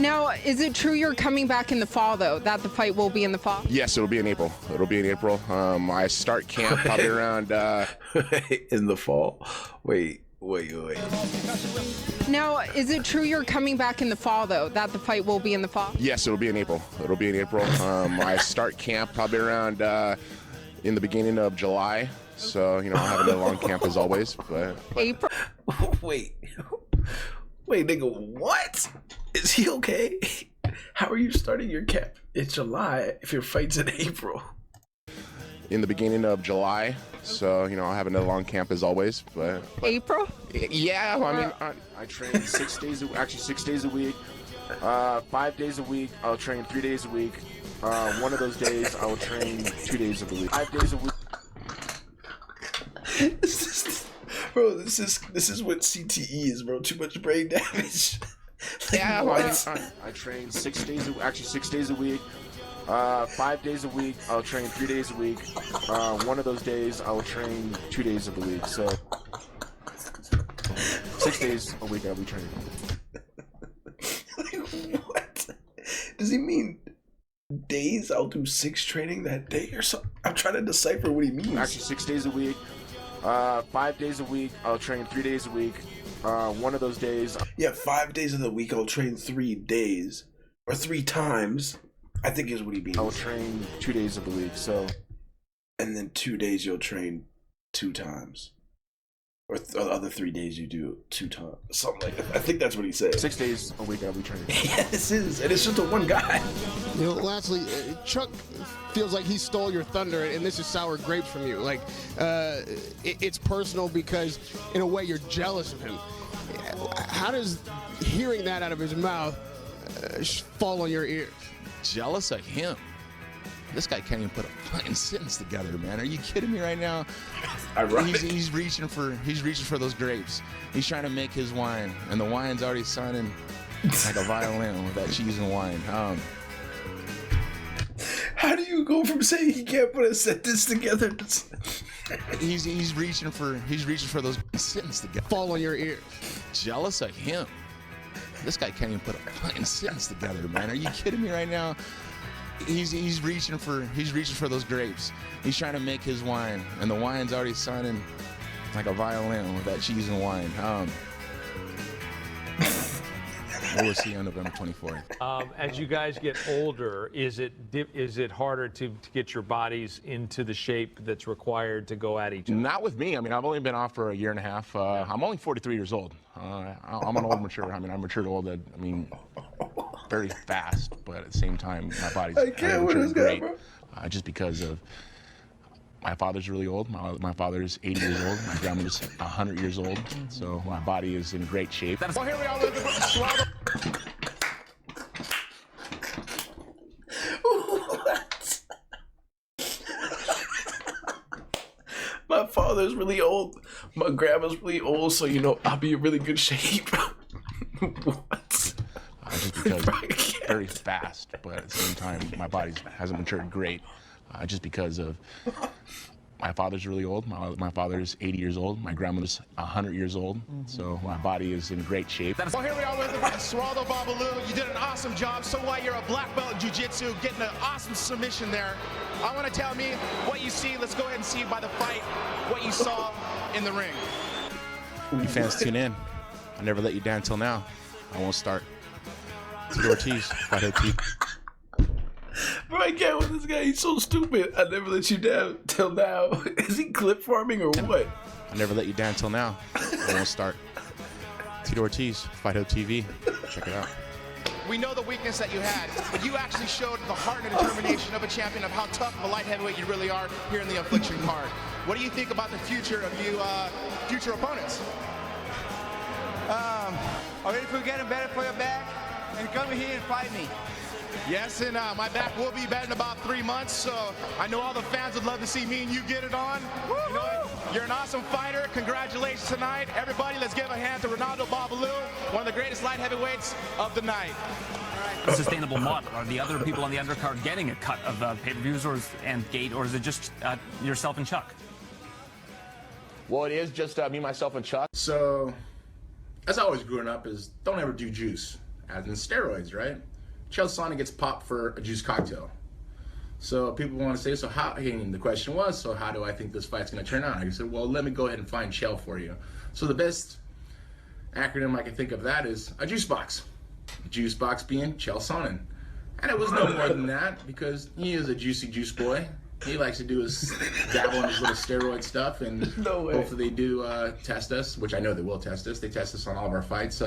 Now, is it true you're coming back in the fall, though, that the fight will be in the fall? Yes, it'll be in April. It'll be in April. I start camp probably around... in the fall? Wait. Now, is it true you're coming back in the fall, though, that the fight will be in the fall? Yes, it'll be in April. It'll be in April. I start camp probably around in the beginning of July. So, I'll have another long camp as always. But April? Wait, nigga, what? Is he okay? How are you starting your camp in July if your fight's in April? In the beginning of July. So, I'll have another long camp as always. But April? Yeah, I train 6 days, actually 6 days a week. 5 days a week, I'll train 3 days a week. One of those days, I will train 2 days of the week. 5 days a week. Bro, this is what CTE is, bro. Too much brain damage. Yeah, I train 6 days, actually 6 days a week. 5 days a week, I'll train 3 days a week. One of those days, I will train 2 days of the week. So 6 days a week, I'll be training. What? Does he mean days? I'll do 6 training that day or something? I'm trying to decipher what he means. Actually, 6 days a week. 5 days a week, I'll train 3 days a week. One of those days. Yeah, 5 days of the week, I'll train 3 days. Or 3 times, I think is what he means. I'll train 2 days of the week, so. And then 2 days you'll train 2 times. Or the other 3 days you do 2 times. Something like that. I think that's what he said. 6 days a week I'll be training. Yeah, this is. And it's just the one guy. Lastly, Chuck feels like he stole your thunder, and this is sour grapes from you. Like, it's personal because, in a way, you're jealous of him. How does hearing that out of his mouth fall on your ears? Jealous of him? This guy can't even put a fucking sentence together, man. Are you kidding me right now? He's reaching for those grapes. He's trying to make his wine, and the wine's already sounding like a violin with that cheese and wine. How do you go from saying he can't put a sentence together to... He's reaching for those sentences together. Fall on your ears. Jealous of him? This guy can't even put a fucking sentence together, man. Are you kidding me right now? He's reaching for those grapes. He's trying to make his wine, and the wine's already sounding like a violin with that cheese and wine. We'll see on November 24th. As you guys get older, is it harder to get your bodies into the shape that's required to go at each other? Not with me. I mean, I've only been off for a year and a half. I'm only 43 years old. I'm an old mature. I mean, I'm matured old. Very fast, but at the same time, my body's matured great. Just because of my father's really old. My father's 80 years old. My grandmother's 100 years old. So my body is in great shape. Well, here we are. What? My father's really old. My grandma's really old, so I'll be in really good shape. What? Just because very fast, but at the same time, my body hasn't matured great. Just because of my father's really old. My father's 80 years old. My grandmother's 100 years old. So my body is in great shape. Well, here we are with Swallow Babalu. You did an awesome job. So why you're a black belt in jiu-jitsu, getting an awesome submission there. I want to tell me what you see. Let's go ahead and see by the fight what you saw in the ring. You fans tune in. I never let you down till now. I won't start. Tito Ortiz, fight OT. Bro, I can't with this guy. He's so stupid. I never let you down till now. Is he clip farming or what? I never let you down till now. I won't start. Tito Ortiz, Fight TV. Check it out. We know the weakness that you had, but you actually showed the heart and determination of a champion, of how tough of a light heavyweight you really are here in the Affliction card. What do you think about the future of you, future opponents? Or if we get a better for your back, and come here and fight me. Yes, and my back will be better in about 3 months, so I know all the fans would love to see me and you get it on. You know what? You're an awesome fighter. Congratulations tonight. Everybody, let's give a hand to Ronaldo Babalu, one of the greatest light heavyweights of the night. A sustainable model? Are the other people on the undercard getting a cut of pay-per-views and gate, or is it just yourself and Chuck? Well, it is just me, myself, and Chuck. So, as I always growing up, is don't ever do juice as in steroids, right? Chael Sonnen gets popped for a juice cocktail. So people want to say, so how, and the question was, so how do I think this fight's going to turn out? I said, well, let me go ahead and find Chael for you. So the best acronym I can think of that is a juice box. Juice box being Chael Sonnen. And it was no more than that because he is a juicy juice boy. He likes to do his dabble in his little steroid stuff, and hopefully they do test us, which I know they will test us. They test us on all of our fights,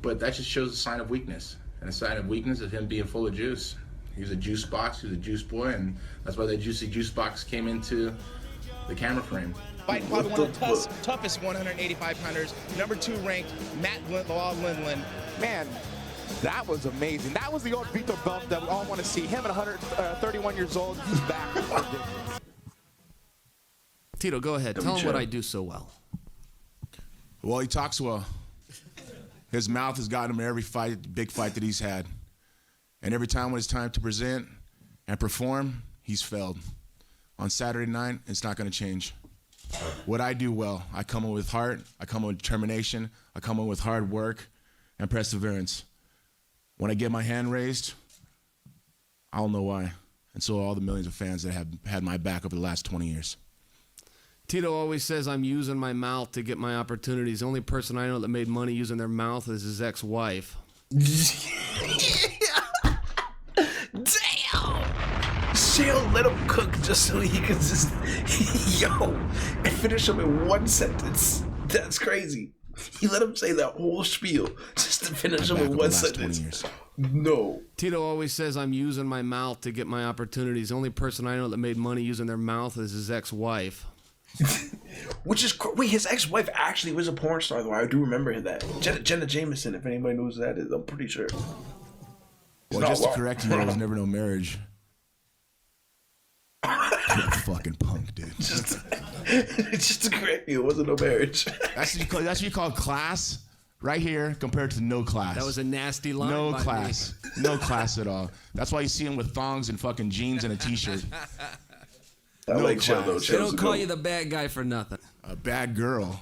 but that just shows a sign of weakness. And a sign of weakness is him being full of juice. He's a juice box, he's a juice boy, and that's why that juicy juice box came into the camera frame. Fighting probably one of the toughest 185-pounders, number 2 ranked, Matt Lindland. Man, that was amazing. That was the old Vito belt that we all want to see. Him at 131 years old, he's back. Tito, go ahead. Tell him what I do so well. Well, he talks well. His mouth has gotten him every fight, big fight that he's had. And every time when it's time to present and perform, he's failed. On Saturday night, it's not going to change. What I do well, I come in with heart, I come in with determination, I come in with hard work and perseverance. When I get my hand raised, I don't know why. And so all the millions of fans that have had my back over the last 20 years. Tito always says I'm using my mouth to get my opportunities. The only person I know that made money using their mouth is his ex-wife. Damn! Chael let him cook just so he could just, and finish him in one sentence. That's crazy. He let him say that whole spiel just to finish him in one sentence. No. Tito always says I'm using my mouth to get my opportunities. The only person I know that made money using their mouth is his ex-wife. Which is wait, his ex-wife actually was a porn star, though. I do remember that. Jenna Jameson, if anybody knows who that is, I'm pretty sure. Well, just to correct you, there was never no marriage. You're a fucking punk, dude. Just to correct you, it wasn't no marriage. That's what you call class, right here, compared to no class. That was a nasty line. No by class. Me. No class at all. That's why you see him with thongs and fucking jeans and a t-shirt. I like Chael, though. They don't call you the bad guy for nothing. A bad girl.